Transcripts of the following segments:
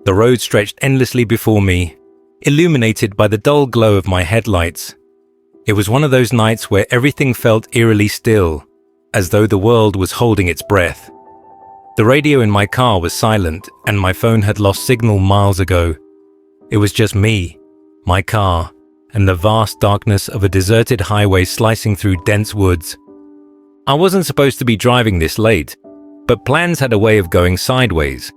The road stretched endlessly before me, illuminated by the dull glow of my headlights. It was one of those nights where everything felt eerily still, as though the world was holding its breath. The radio in my car was silent, and my phone had lost signal miles ago. It was just me, my car, and the vast darkness of a deserted highway slicing through dense woods. I wasn't supposed to be driving this late, but plans had a way of going sideways.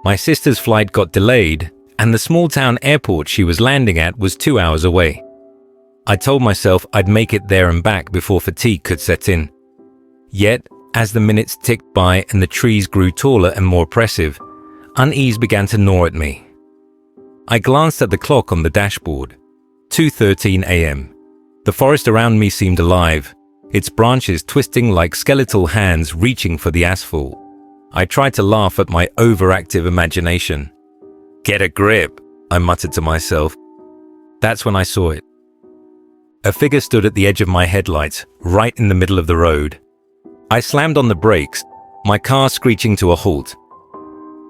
My sister's flight got delayed, and the small-town airport she was landing at was 2 hours away. I told myself I'd make it there and back before fatigue could set in. Yet, as the minutes ticked by and the trees grew taller and more oppressive, unease began to gnaw at me. I glanced at the clock on the dashboard. 2:13 a.m. The forest around me seemed alive, its branches twisting like skeletal hands reaching for the asphalt. I tried to laugh at my overactive imagination. "Get a grip," I muttered to myself. That's when I saw it. A figure stood at the edge of my headlights, right in the middle of the road. I slammed on the brakes, my car screeching to a halt.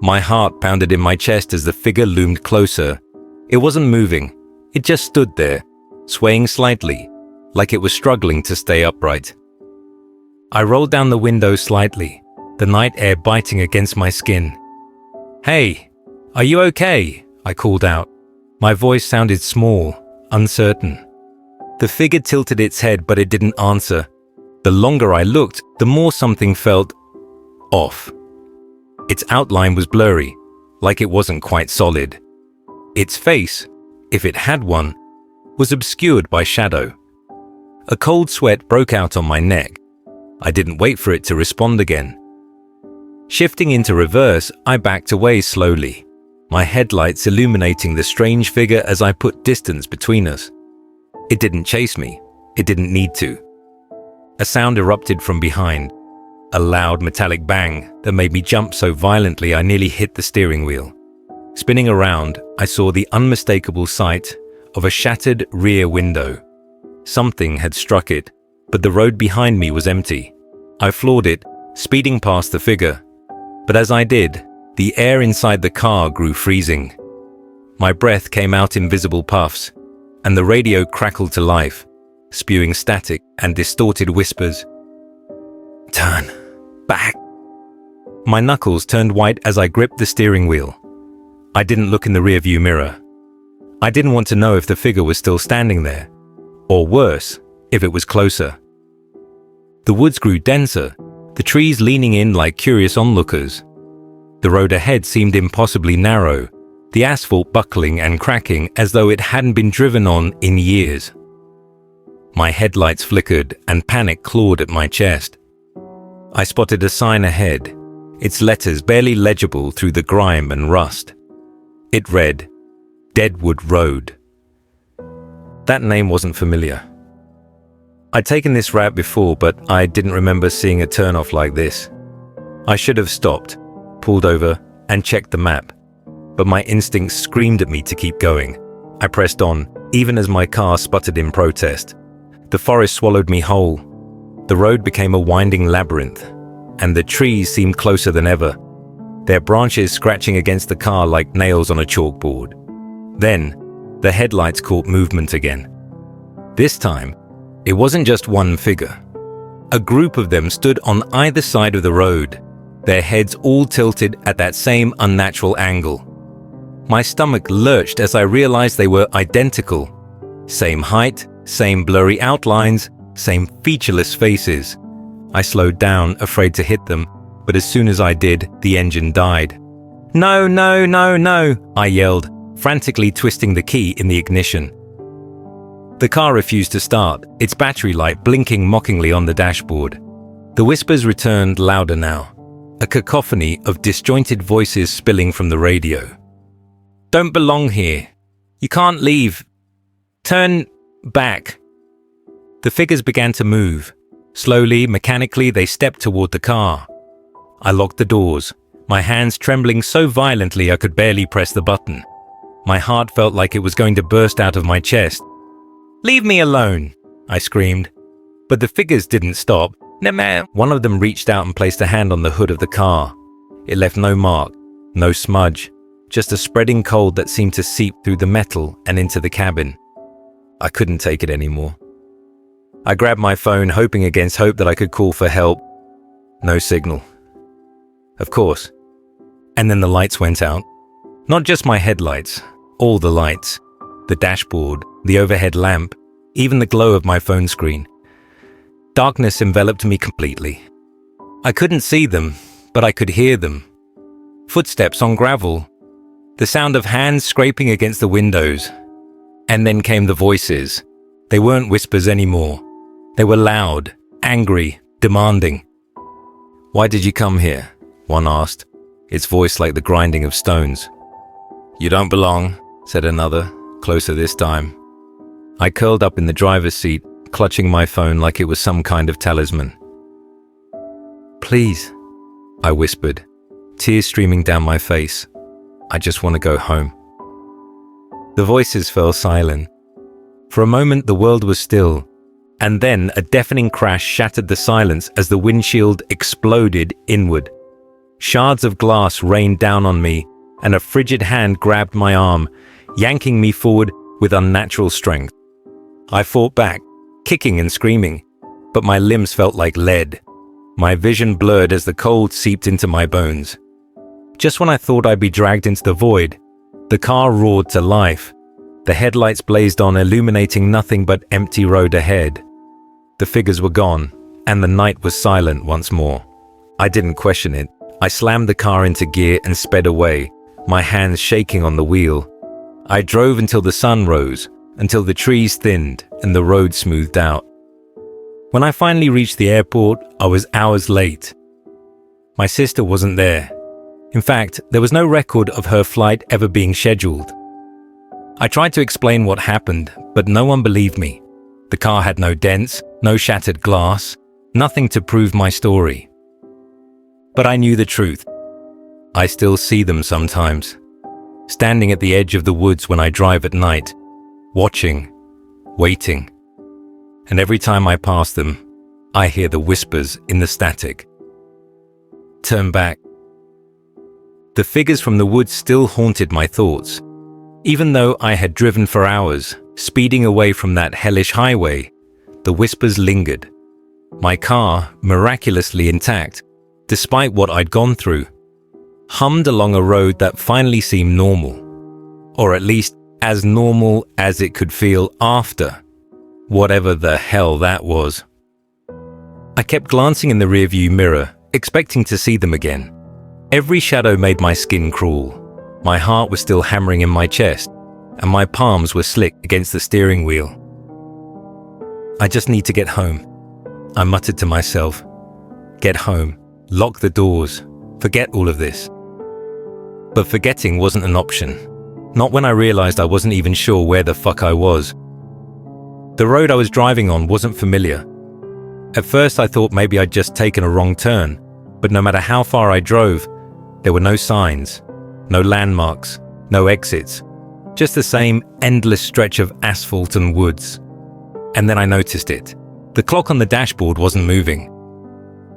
My heart pounded in my chest as the figure loomed closer. It wasn't moving. It just stood there, swaying slightly, like it was struggling to stay upright. I rolled down the window slightly, the night air biting against my skin. "Hey, are you okay?" I called out. My voice sounded small, uncertain. The figure tilted its head, but it didn't answer. The longer I looked, the more something felt off. Its outline was blurry, like it wasn't quite solid. Its face, if it had one, was obscured by shadow. A cold sweat broke out on my neck. I didn't wait for it to respond again. Shifting into reverse, I backed away slowly, my headlights illuminating the strange figure as I put distance between us. It didn't chase me. It didn't need to. A sound erupted from behind, a loud metallic bang that made me jump so violently I nearly hit the steering wheel. Spinning around, I saw the unmistakable sight of a shattered rear window. Something had struck it, but the road behind me was empty. I floored it, speeding past the figure. But as I did, the air inside the car grew freezing. My breath came out in visible puffs, and the radio crackled to life, spewing static and distorted whispers. "Turn back." My knuckles turned white as I gripped the steering wheel. I didn't look in the rearview mirror. I didn't want to know if the figure was still standing there, or worse, if it was closer. The woods grew denser, the trees leaning in like curious onlookers. The road ahead seemed impossibly narrow, the asphalt buckling and cracking as though it hadn't been driven on in years. My headlights flickered and panic clawed at my chest. I spotted a sign ahead, its letters barely legible through the grime and rust. It read, Deadwood Road. That name wasn't familiar. I'd taken this route before, but I didn't remember seeing a turnoff like this. I should have stopped, pulled over, and checked the map. But my instincts screamed at me to keep going. I pressed on, even as my car sputtered in protest. The forest swallowed me whole. The road became a winding labyrinth, and the trees seemed closer than ever, their branches scratching against the car like nails on a chalkboard. Then, the headlights caught movement again. This time, it wasn't just one figure. A group of them stood on either side of the road, their heads all tilted at that same unnatural angle. My stomach lurched as I realized they were identical. Same height, same blurry outlines, same featureless faces. I slowed down, afraid to hit them, but as soon as I did, the engine died. "No, no, no, no," I yelled, frantically twisting the key in the ignition. The car refused to start, its battery light blinking mockingly on the dashboard. The whispers returned louder now, a cacophony of disjointed voices spilling from the radio. "Don't belong here. You can't leave. Turn back." The figures began to move. Slowly, mechanically, they stepped toward the car. I locked the doors, my hands trembling so violently I could barely press the button. My heart felt like it was going to burst out of my chest. "Leave me alone," I screamed. But the figures didn't stop. One of them reached out and placed a hand on the hood of the car. It left no mark, no smudge, just a spreading cold that seemed to seep through the metal and into the cabin. I couldn't take it anymore. I grabbed my phone, hoping against hope that I could call for help. No signal. Of course. And then the lights went out. Not just my headlights, all the lights. The dashboard, the overhead lamp, even the glow of my phone screen. Darkness enveloped me completely. I couldn't see them, but I could hear them. Footsteps on gravel. The sound of hands scraping against the windows. And then came the voices. They weren't whispers anymore. They were loud, angry, demanding. "Why did you come here?" one asked, its voice like the grinding of stones. "You don't belong," said another, closer this time. I curled up in the driver's seat, clutching my phone like it was some kind of talisman. "Please," I whispered, tears streaming down my face. "I just want to go home." The voices fell silent. For a moment the world was still, and then a deafening crash shattered the silence as the windshield exploded inward. Shards of glass rained down on me, and a frigid hand grabbed my arm, yanking me forward with unnatural strength. I fought back, kicking and screaming, but my limbs felt like lead. My vision blurred as the cold seeped into my bones. Just when I thought I'd be dragged into the void, the car roared to life. The headlights blazed on, illuminating nothing but empty road ahead. The figures were gone, and the night was silent once more. I didn't question it. I slammed the car into gear and sped away, my hands shaking on the wheel. I drove until the sun rose, until the trees thinned and the road smoothed out. When I finally reached the airport, I was hours late. My sister wasn't there. In fact, there was no record of her flight ever being scheduled. I tried to explain what happened, but no one believed me. The car had no dents, no shattered glass, nothing to prove my story. But I knew the truth. I still see them sometimes, standing at the edge of the woods when I drive at night, watching, waiting. And every time I pass them, I hear the whispers in the static. Turn back. The figures from the woods still haunted my thoughts. Even though I had driven for hours, speeding away from that hellish highway, the whispers lingered. My car, miraculously intact, despite what I'd gone through, hummed along a road that finally seemed normal. Or at least as normal as it could feel after whatever the hell that was. I kept glancing in the rearview mirror, expecting to see them again. Every shadow made my skin crawl. My heart was still hammering in my chest, and my palms were slick against the steering wheel. "I just need to get home," I muttered to myself. Get home, lock the doors, forget all of this. But forgetting wasn't an option. Not when I realized I wasn't even sure where the fuck I was. The road I was driving on wasn't familiar. At first I thought maybe I'd just taken a wrong turn, but no matter how far I drove, there were no signs, no landmarks, no exits, just the same endless stretch of asphalt and woods. And then I noticed it. The clock on the dashboard wasn't moving.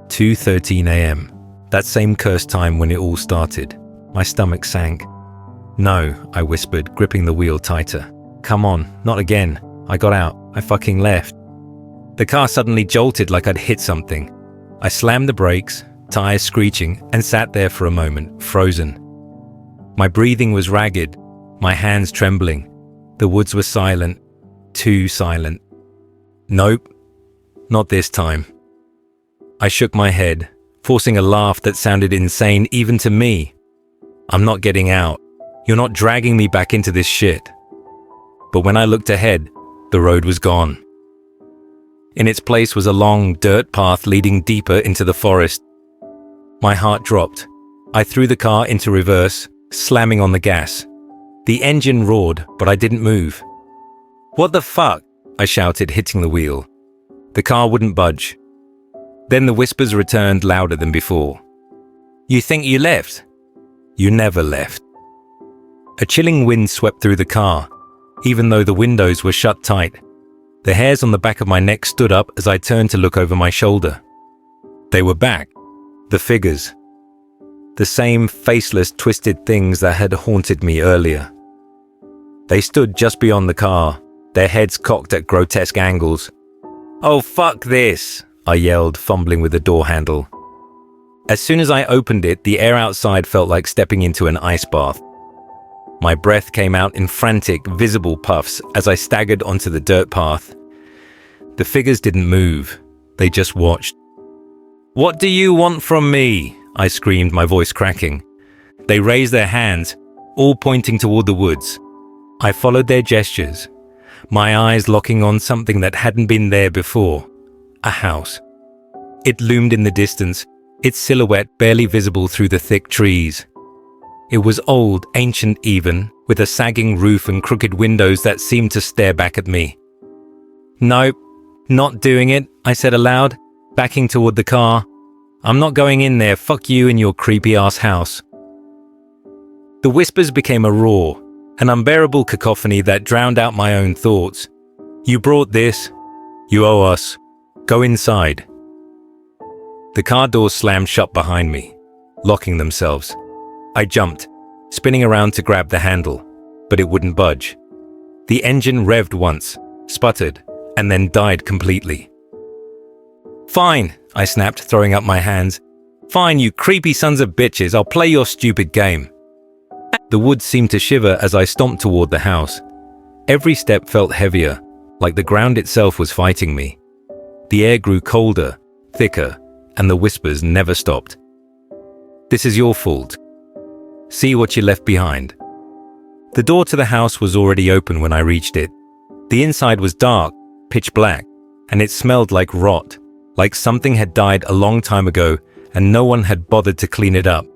2:13 a.m. That same cursed time when it all started. My stomach sank. "No," I whispered, gripping the wheel tighter. "Come on, not again." I got out. I fucking left. The car suddenly jolted like I'd hit something. I slammed the brakes, tires screeching, and sat there for a moment, frozen. My breathing was ragged, my hands trembling. The woods were silent, too silent. Nope, not this time. I shook my head, forcing a laugh that sounded insane even to me. "I'm not getting out. You're not dragging me back into this shit." But when I looked ahead, the road was gone. In its place was a long dirt path leading deeper into the forest. My heart dropped. I threw the car into reverse, slamming on the gas. The engine roared, but I didn't move. "What the fuck?" I shouted, hitting the wheel. The car wouldn't budge. Then the whispers returned louder than before. "You think you left? You never left." A chilling wind swept through the car, even though the windows were shut tight. The hairs on the back of my neck stood up as I turned to look over my shoulder. They were back. The figures. The same faceless, twisted things that had haunted me earlier. They stood just beyond the car, their heads cocked at grotesque angles. "Oh, fuck this!" I yelled, fumbling with the door handle. As soon as I opened it, the air outside felt like stepping into an ice bath. My breath came out in frantic, visible puffs as I staggered onto the dirt path. The figures didn't move. They just watched. "What do you want from me?" I screamed, my voice cracking. They raised their hands, all pointing toward the woods. I followed their gestures, my eyes locking on something that hadn't been there before. A house. It loomed in the distance, its silhouette barely visible through the thick trees. It was old, ancient even, with a sagging roof and crooked windows that seemed to stare back at me. "Nope, not doing it," I said aloud, backing toward the car. "I'm not going in there, fuck you and your creepy-ass house." The whispers became a roar, an unbearable cacophony that drowned out my own thoughts. "You brought this. You owe us. Go inside." The car doors slammed shut behind me, locking themselves. I jumped, spinning around to grab the handle, but it wouldn't budge. The engine revved once, sputtered, and then died completely. "Fine," I snapped, throwing up my hands. "Fine, you creepy sons of bitches, I'll play your stupid game." The woods seemed to shiver as I stomped toward the house. Every step felt heavier, like the ground itself was fighting me. The air grew colder, thicker, and the whispers never stopped. "This is your fault. See what you left behind." The door to the house was already open when I reached it. The inside was dark, pitch black, and it smelled like rot, like something had died a long time ago and no one had bothered to clean it up.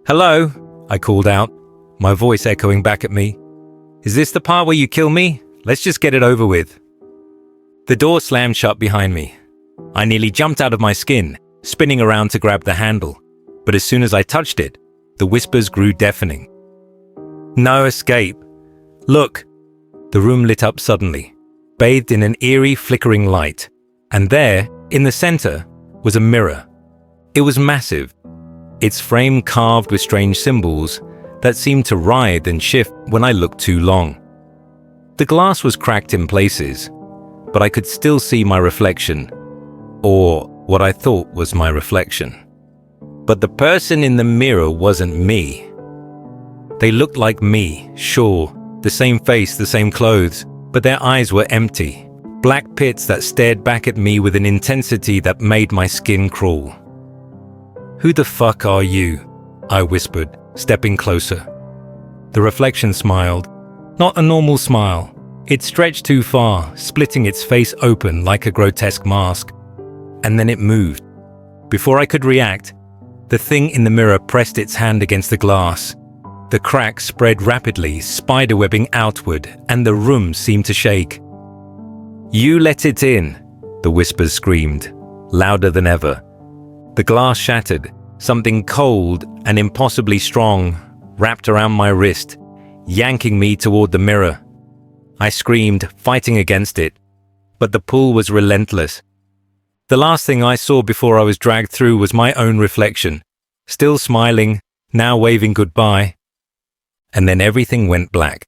"Hello?" I called out, my voice echoing back at me. "Is this the part where you kill me? Let's just get it over with." The door slammed shut behind me. I nearly jumped out of my skin, spinning around to grab the handle, but as soon as I touched it, the whispers grew deafening. "No escape. Look." The room lit up suddenly, bathed in an eerie, flickering light, and there, in the center, was a mirror. It was massive, its frame carved with strange symbols that seemed to writhe and shift when I looked too long. The glass was cracked in places, but I could still see my reflection, or what I thought was my reflection. But the person in the mirror wasn't me. They looked like me, sure, the same face, the same clothes, but their eyes were empty, black pits that stared back at me with an intensity that made my skin crawl. "Who the fuck are you?" I whispered, stepping closer. The reflection smiled, not a normal smile. It stretched too far, splitting its face open like a grotesque mask. And then it moved. Before I could react, the thing in the mirror pressed its hand against the glass. The crack spread rapidly, spiderwebbing outward, and the room seemed to shake. "You let it in," the whispers screamed, louder than ever. The glass shattered, something cold and impossibly strong wrapped around my wrist, yanking me toward the mirror. I screamed, fighting against it, but the pull was relentless. The last thing I saw before I was dragged through was my own reflection, still smiling, now waving goodbye. And then everything went black.